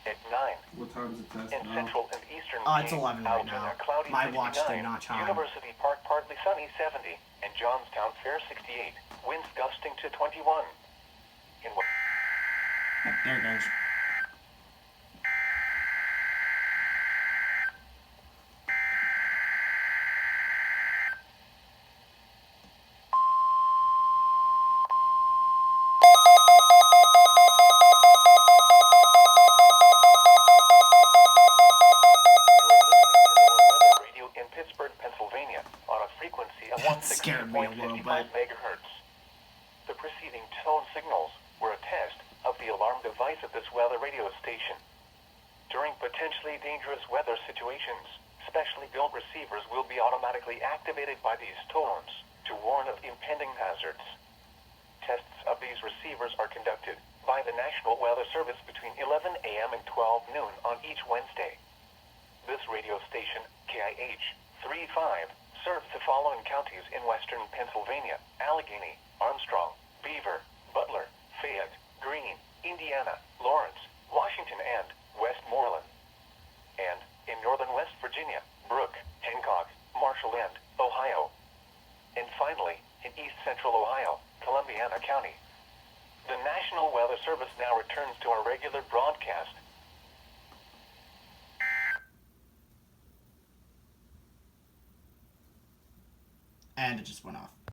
at 9. What time is the test In now? Central and Eastern It's 11 right now. Altoona, cloudy My 69. watch did not chime. University Park, partly sunny 70. And Johnstown, fair 68. Winds gusting to 21. In Yep, there it goes. That scared me a little bit. Megahertz. The preceding tone signals were a test of the alarm device at this weather radio station. During potentially dangerous weather situations, specially built receivers will be automatically activated by these tones to warn of impending hazards. Tests of these receivers are conducted by the National Weather Service between 11 a.m. and 12 noon on each Wednesday. This radio station, KIH35, serves the following counties in western Pennsylvania: Allegheny, Armstrong, Beaver, Butler, Fayette, Greene, Indiana, Lawrence, Washington, and Westmoreland. And in northern West Virginia, Brooke, Hancock, Marshall, and Ohio. And finally, in east central Ohio, Columbiana County. The National Weather Service now returns to our regular broadcast. And it just went off.